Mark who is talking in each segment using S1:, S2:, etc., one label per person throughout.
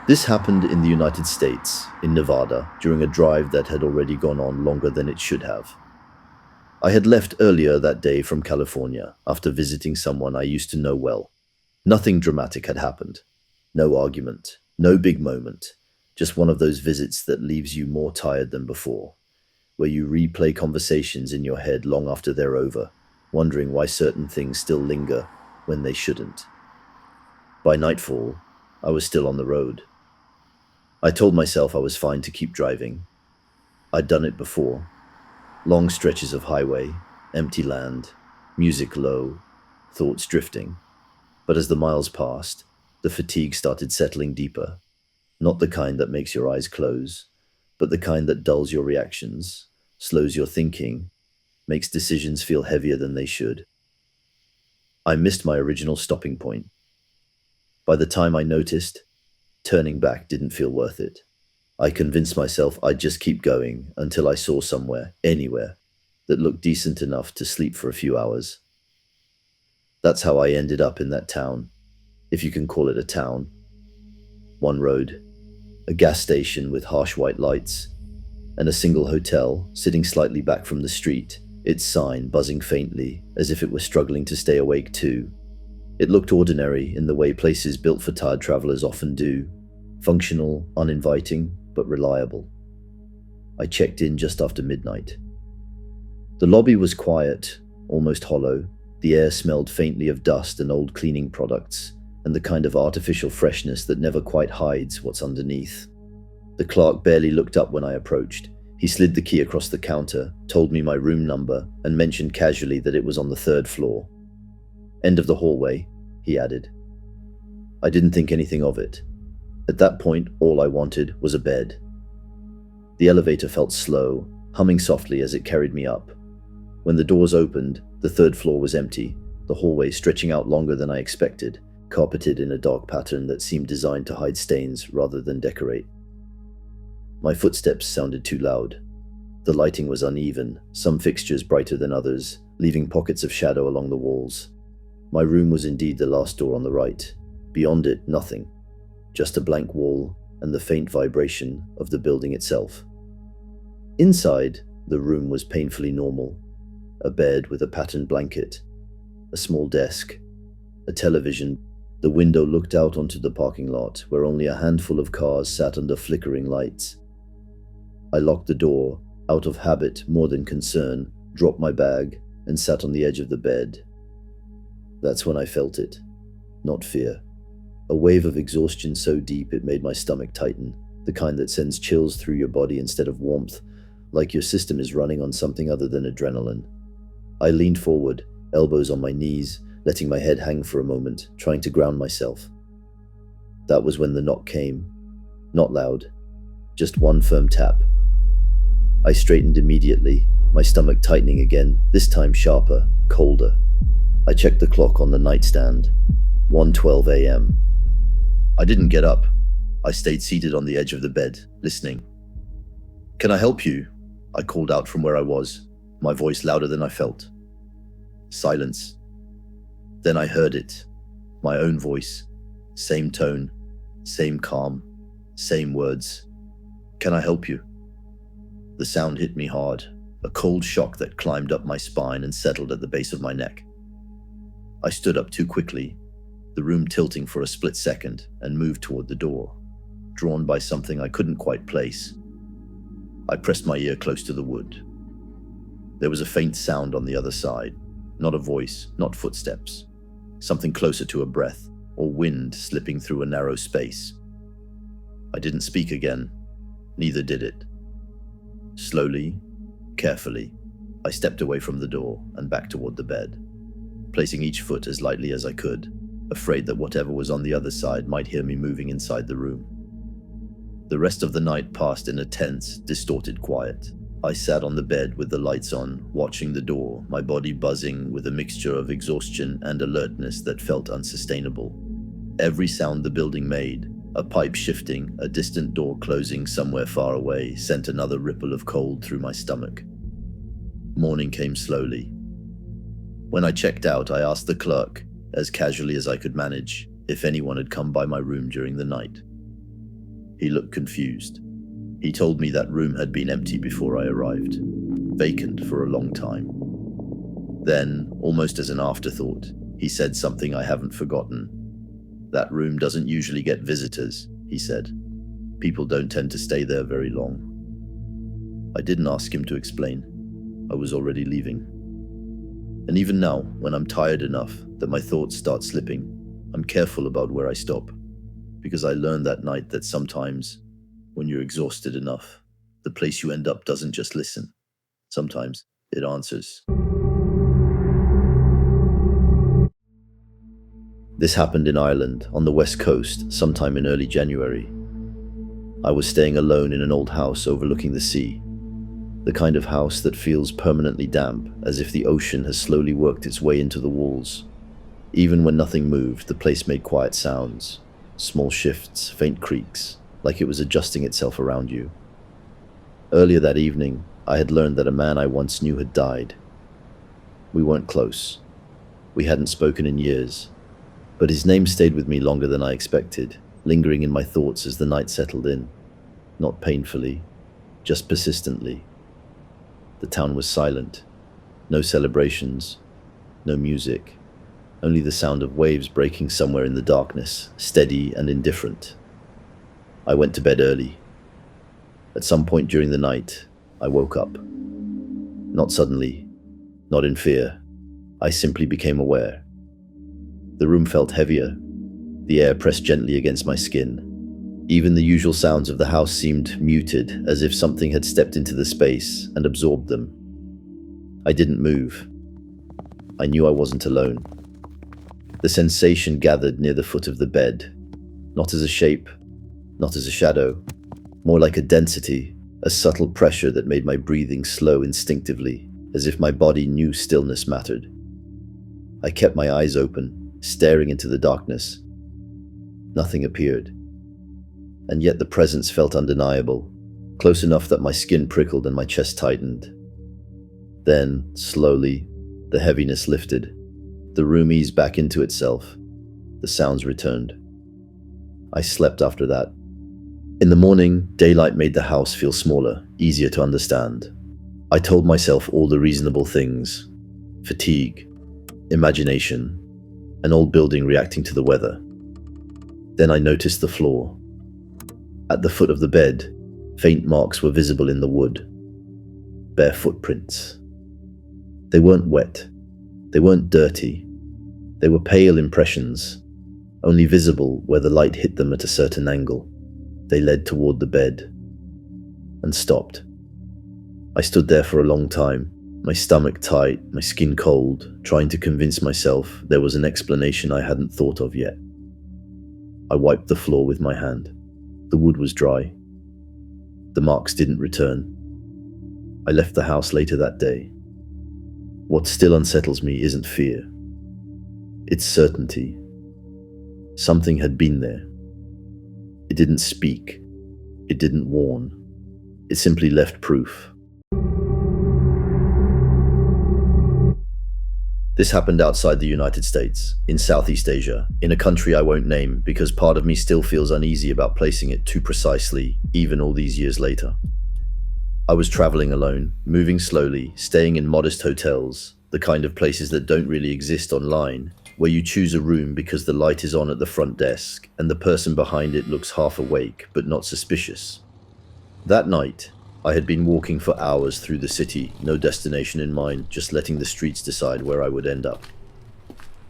S1: This happened in the United States, in Nevada, during a drive that had already gone on longer than it should have. I had left earlier that day from California after visiting someone I used to know well. Nothing dramatic had happened. No argument, no big moment, just one of those visits that leaves you more tired than before, where you replay conversations in your head long after they're over, wondering why certain things still linger when they shouldn't. By nightfall, I was still on the road. I told myself I was fine to keep driving. I'd done it before. Long stretches of highway, empty land, music low, thoughts drifting. But as the miles passed, the fatigue started settling deeper. Not the kind that makes your eyes close, but the kind that dulls your reactions, slows your thinking, makes decisions feel heavier than they should. I missed my original stopping point. By the time I noticed, turning back didn't feel worth it. I convinced myself I'd just keep going until I saw somewhere, anywhere, that looked decent enough to sleep for a few hours. That's how I ended up in that town, if you can call it a town. One road, a gas station with harsh white lights, and a single hotel sitting slightly back from the street, its sign buzzing faintly as if it were struggling to stay awake too. It looked ordinary in the way places built for tired travelers often do, functional, uninviting, but reliable. I checked in just after midnight. The lobby was quiet, almost hollow. The air smelled faintly of dust and old cleaning products, and the kind of artificial freshness that never quite hides what's underneath. The clerk barely looked up when I approached. He slid the key across the counter, told me my room number, and mentioned casually that it was on the 3rd floor. End of the hallway, he added. I didn't think anything of it. At that point, all I wanted was a bed. The elevator felt slow, humming softly as it carried me up. When the doors opened, the 3rd floor was empty, the hallway stretching out longer than I expected, carpeted in a dark pattern that seemed designed to hide stains rather than decorate. My footsteps sounded too loud. The lighting was uneven, some fixtures brighter than others, leaving pockets of shadow along the walls. My room was indeed the last door on the right. Beyond it, nothing. Just a blank wall and the faint vibration of the building itself. Inside, the room was painfully normal. A bed with a patterned blanket, a small desk, a television. The window looked out onto the parking lot, where only a handful of cars sat under flickering lights. I locked the door, out of habit more than concern, dropped my bag, and sat on the edge of the bed. That's when I felt it. Not fear. A wave of exhaustion so deep it made my stomach tighten, the kind that sends chills through your body instead of warmth, like your system is running on something other than adrenaline. I leaned forward, elbows on my knees, letting my head hang for a moment, trying to ground myself. That was when the knock came. Not loud, just one firm tap. I straightened immediately, my stomach tightening again, this time sharper, colder. I checked the clock on the nightstand. 1:12 a.m. I didn't get up. I stayed seated on the edge of the bed, listening. "Can I help you?" I called out from where I was, my voice louder than I felt. Silence. Then I heard it. My own voice. Same tone, same calm, same words. "Can I help you?" The sound hit me hard, a cold shock that climbed up my spine and settled at the base of my neck. I stood up too quickly, the room tilting for a split second, and moved toward the door, drawn by something I couldn't quite place. I pressed my ear close to the wood. There was a faint sound on the other side, not a voice, not footsteps, something closer to a breath, or wind slipping through a narrow space. I didn't speak again, neither did it. Slowly, carefully, I stepped away from the door and back toward the bed, placing each foot as lightly as I could, afraid that whatever was on the other side might hear me moving inside the room. The rest of the night passed in a tense, distorted quiet. I sat on the bed with the lights on, watching the door, my body buzzing with a mixture of exhaustion and alertness that felt unsustainable. Every sound the building made, a pipe shifting, a distant door closing somewhere far away, sent another ripple of cold through my stomach. Morning came slowly. When I checked out, I asked the clerk, as casually as I could manage, if anyone had come by my room during the night. He looked confused. He told me that room had been empty before I arrived, vacant for a long time. Then, almost as an afterthought, he said something I haven't forgotten. That room doesn't usually get visitors, he said. People don't tend to stay there very long. I didn't ask him to explain. I was already leaving. And even now, when I'm tired enough that my thoughts start slipping, I'm careful about where I stop, because I learned that night that sometimes, when you're exhausted enough, the place you end up doesn't just listen. Sometimes it answers. This happened in Ireland, on the west coast, sometime in early January. I was staying alone in an old house overlooking the sea, the kind of house that feels permanently damp, as if the ocean has slowly worked its way into the walls. Even when nothing moved, the place made quiet sounds, small shifts, faint creaks, like it was adjusting itself around you. Earlier that evening, I had learned that a man I once knew had died. We weren't close. We hadn't spoken in years, but his name stayed with me longer than I expected, lingering in my thoughts as the night settled in. Not painfully, just persistently. The town was silent. No celebrations, no music, only the sound of waves breaking somewhere in the darkness, steady and indifferent. I went to bed early. At some point during the night, I woke up. Not suddenly, not in fear. I simply became aware. The room felt heavier. The air pressed gently against my skin. Even the usual sounds of the house seemed muted, as if something had stepped into the space and absorbed them. I didn't move. I knew I wasn't alone. The sensation gathered near the foot of the bed, not as a shape, not as a shadow, more like a density, a subtle pressure that made my breathing slow instinctively, as if my body knew stillness mattered. I kept my eyes open, staring into the darkness. Nothing appeared. And yet the presence felt undeniable, close enough that my skin prickled and my chest tightened. Then, slowly, the heaviness lifted. The room eased back into itself. The sounds returned. I slept after that. In the morning, daylight made the house feel smaller, easier to understand. I told myself all the reasonable things. Fatigue, imagination, an old building reacting to the weather. Then I noticed the floor. At the foot of the bed, faint marks were visible in the wood. Bare footprints. They weren't wet. They weren't dirty. They were pale impressions, only visible where the light hit them at a certain angle. They led toward the bed and stopped. I stood there for a long time, my stomach tight, my skin cold, trying to convince myself there was an explanation I hadn't thought of yet. I wiped the floor with my hand. The wood was dry. The marks didn't return. I left the house later that day. What still unsettles me isn't fear. It's certainty. Something had been there. It didn't speak. It didn't warn. It simply left proof. This happened outside the United States, in Southeast Asia, in a country I won't name because part of me still feels uneasy about placing it too precisely, even all these years later. I was traveling alone, moving slowly, staying in modest hotels, the kind of places that don't really exist online, where you choose a room because the light is on at the front desk and the person behind it looks half awake but not suspicious. That night, I had been walking for hours through the city, no destination in mind, just letting the streets decide where I would end up.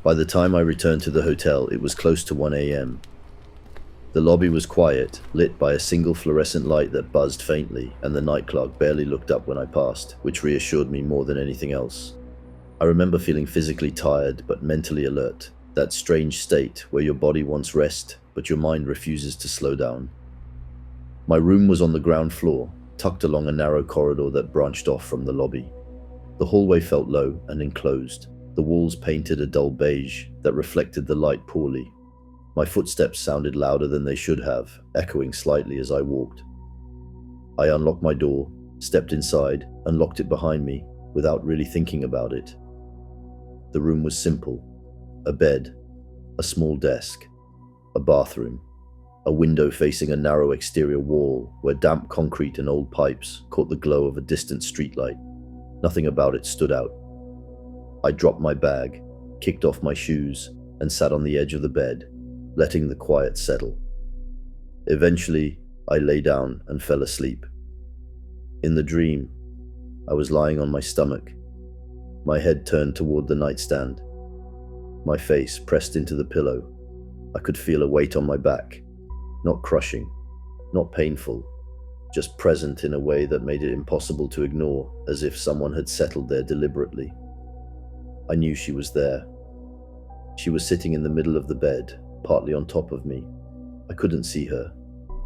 S1: By the time I returned to the hotel, it was close to 1 a.m. The lobby was quiet, lit by a single fluorescent light that buzzed faintly, and the night clerk barely looked up when I passed, which reassured me more than anything else. I remember feeling physically tired but mentally alert, that strange state where your body wants rest but your mind refuses to slow down. My room was on the ground floor, tucked along a narrow corridor that branched off from the lobby. The hallway felt low and enclosed, the walls painted a dull beige that reflected the light poorly. My footsteps sounded louder than they should have, echoing slightly as I walked. I unlocked my door, stepped inside, and locked it behind me, without really thinking about it. The room was simple. A bed, a small desk, a bathroom, A window facing a narrow exterior wall where damp concrete and old pipes caught the glow of a distant streetlight. Nothing about it stood out. I dropped my bag, kicked off my shoes, and sat on the edge of the bed, letting the quiet settle. Eventually, I lay down and fell asleep. In the dream, I was lying on my stomach, my head turned toward the nightstand, my face pressed into the pillow. I could feel a weight on my back, not crushing, not painful, just present in a way that made it impossible to ignore, as if someone had settled there deliberately. I knew she was there. She was sitting in the middle of the bed, partly on top of me. I couldn't see her.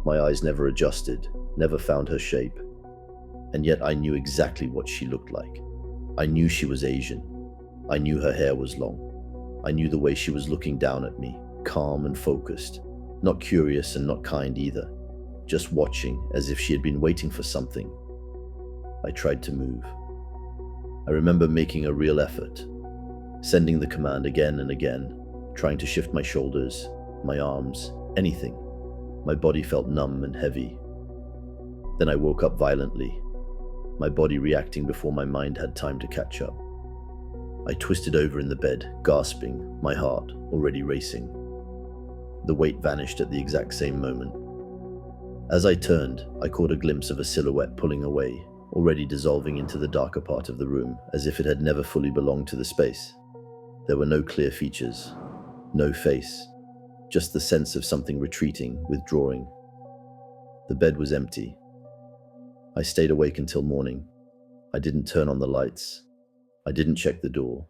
S1: My eyes never adjusted, never found her shape. And yet I knew exactly what she looked like. I knew she was Asian. I knew her hair was long. I knew the way she was looking down at me, calm and focused, not curious and not kind either, just watching as if she had been waiting for something. I tried to move. I remember making a real effort, sending the command again and again, trying to shift my shoulders, my arms, anything. My body felt numb and heavy. Then I woke up violently, my body reacting before my mind had time to catch up. I twisted over in the bed, gasping, my heart already racing. The weight vanished at the exact same moment. As I turned, I caught a glimpse of a silhouette pulling away, already dissolving into the darker part of the room, as if it had never fully belonged to the space. There were no clear features, no face, just the sense of something retreating, withdrawing. The bed was empty. I stayed awake until morning. I didn't turn on the lights. I didn't check the door.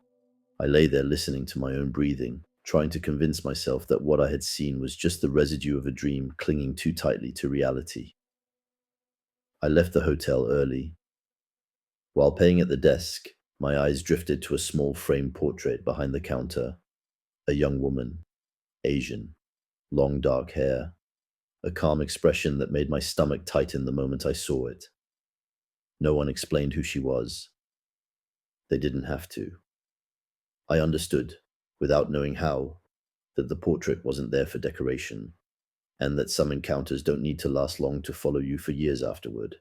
S1: I lay there listening to my own breathing, trying to convince myself that what I had seen was just the residue of a dream clinging too tightly to reality. I left the hotel early. While paying at the desk, my eyes drifted to a small framed portrait behind the counter. A young woman, Asian, long dark hair, a calm expression that made my stomach tighten the moment I saw it. No one explained who she was. They didn't have to. I understood, without knowing how, that the portrait wasn't there for decoration, and that some encounters don't need to last long to follow you for years afterward.